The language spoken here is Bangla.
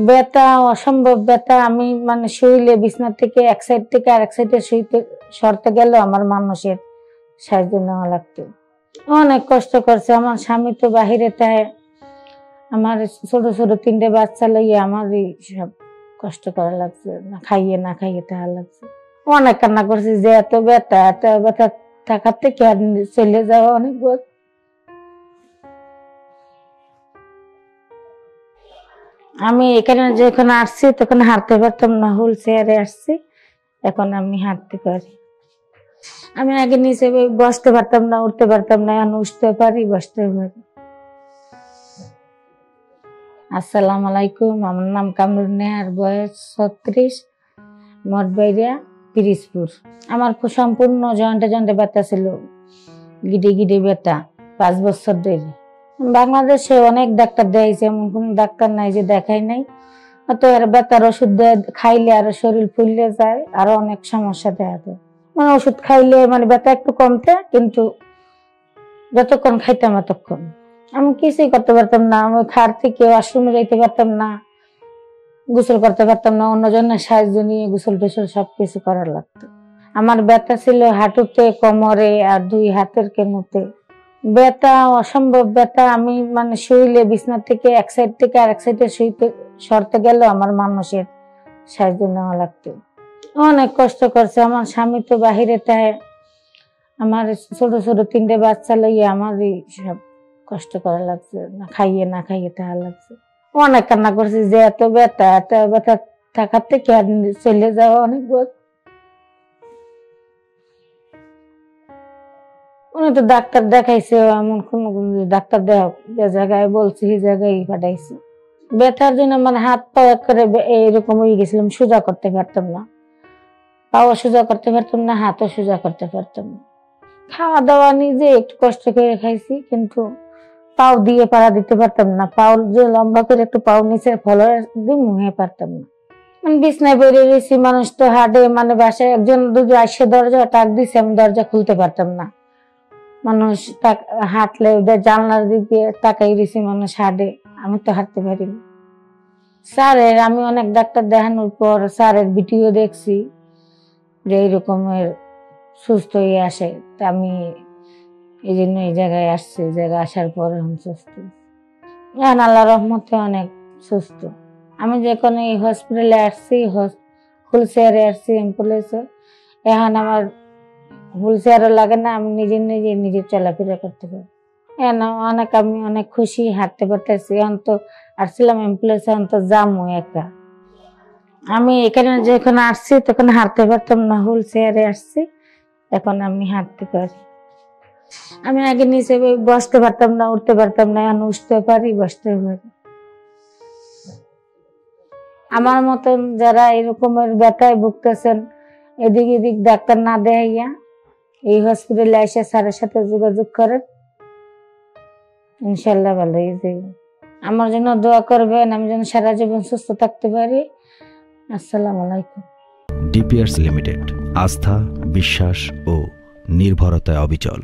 ব্যথা, অসম্ভব ব্যথা। আমি মানে শুইলে বিছনা থেকে এক সাইড থেকে আরেক সাইডে সরতে গেলেও আমার মানুষের সাহায্য নেওয়া লাগতো। অনেক কষ্ট করছে। আমার স্বামী তো বাহিরে থাকে, আমার ছোট ছোট 3টে বাচ্চা লইয়া আমারই সব কষ্ট করা লাগছে, না খাইয়ে থাকা লাগছে। অনেক কান্না করছি যে এত ব্যথা থাকার থেকে চলে যাওয়া অনেক বড়। আমি এখানে যখন আসছি তখন হাঁটতে পারতাম না, হুইল চেয়ারে আসছি, এখন আমি হাঁটতে পারি। আমি আগে নিচে বসতে পারতাম না, উঠতে পারতাম না, এখন উঠতে পারি, বসতে পারি। আসসালামু আলাইকুম, আমার নাম কামরুন নেহার, বয়স 36, মঠবাড়িয়া, পিরিজপুর। আমার সম্পূর্ণ জয়েন্টে ব্যথা ছিল, গিডে ব্যথা 5 বছর ধরে। বাংলাদেশে অনেক ডাক্তার দেখাইছে, এমন কোন ডাক্তার নাই যে দেখাই নাই। তো এর ব্যথার ওষুধ খাইলে আরো শরীর ফুললে যায়, আরো অনেক সমস্যা দেখা দেয়। মানে ওষুধ খাইলে মানে ব্যথা একটু কমতে, কিন্তু যতক্ষণ খাইতাম ততক্ষণ আমি কিছুই করতে পারতাম না। আমি খার থেকে ওয়াশরুমে যাইতে পারতাম না, গোসল করতে পারতাম না, অন্যজনের সাহায্য নিয়ে গোসল টোসল সবকিছু করার লাগতো। আমার ব্যথা ছিল হাঁটুতে, কোমরে আর 2 হাতের কেনুতে। ব্যথা, অসম্ভব ব্যথা। আমি মানে শুইলে বিছনা থেকে এক সাইড থেকে আরেক সাইডে সরতে গেলেও আমার মানুষের সাহায্য নেওয়া লাগতো। অনেক কষ্ট করছে। আমার স্বামী তো বাহিরে থাকে, আমার ছোট ছোট 3টে বাচ্চা লইয়া আমারই সব কষ্ট করা লাগছে, না খাইয়ে থাকা লাগছে। অনেক কান্না করছি যে এত ব্যথা থাকার থেকে চলে যাওয়া অনেক বড়। উনি তো ডাক্তার দেখাইছে, এমন কোন ডাক্তার দেখাক, যে জায়গায় বলছি সেই জায়গায় পাঠাইছে। ব্যথার জন্য মানে হাত পা করে এইরকম হয়ে গেছিলাম, সোজা করতে পারতাম না, পাও সোজা করতে পারতাম না, হাতও সোজা করতে পারতাম না। খাওয়া দাওয়া নিজে একটু কষ্ট করে খাইছি, কিন্তু পাও দিয়ে পাড়া দিতে পারতাম না। পাও যে লম্বা করে একটু পাও নিচে ফলর দিয়ে মুহে পারতাম না। আমি বিছনায় বেরিয়ে গেছি, মানুষ তো হাঁটে, মানে বাসায় একজন দুজন আসে দরজা টাক দিছে, আমি দরজা খুলতে পারতাম না। মানুষ হাঁটলে ওদের জানলার দিকে তাকাই দিছি, মানুষ হাঁটে, আমি তো হাঁটতে পারিনি। স্যারের আমি অনেক ডাক্তার দেখানোর পর স্যারের ভিডিও দেখছি যে এইরকমের সুস্থ হয়ে আসে, তা আমি এই জন্য এই জায়গায় আসছি। এই জায়গায় আসার পর এখন সুস্থ, এখন আল্লাহ রহমতে অনেক সুস্থ। আমি যখন এই হসপিটালে আসছি, হুইল চেয়ারে আসছি অ্যাম্বুলেন্সে, এখন আমার হুইল চেয়ারও লাগে না, আমি নিজে চলাফেরা করতে পারি। আমি অনেক খুশি, হাঁটতে পারতেছি। এখন তো আসছিলাম অ্যাম্বুলেন্সে, এখন তো জামু একা। আমি এখানে যখন আসছি তখন হাঁটতে পারতাম না, হুইল চেয়ারে আসছি, এখন আমি হাঁটতে পারি। আমি আগে নিচে বসতে পারতাম না, উঠতে পারতাম না, এখন উঠতে পারি, বসতে পারি। আমার মতন যারা এরকমের ব্যথায় ভুগতেছেন, এদিক ডাক্তার না দেখাইয়া এই হসপিটালে এসে স্যারের সাথে যোগাযোগ করেন, ইনশাল্লাহ ভালো হয়ে যাবে। আমার জন্য দোয়া করবেন, আমি যেন সারা জীবন সুস্থ থাকতে পারি। আসসালামু আলাইকুম। ডিপিআরস লিমিটেড, আস্থা, বিশ্বাস ও নির্ভরতায় অবিচল।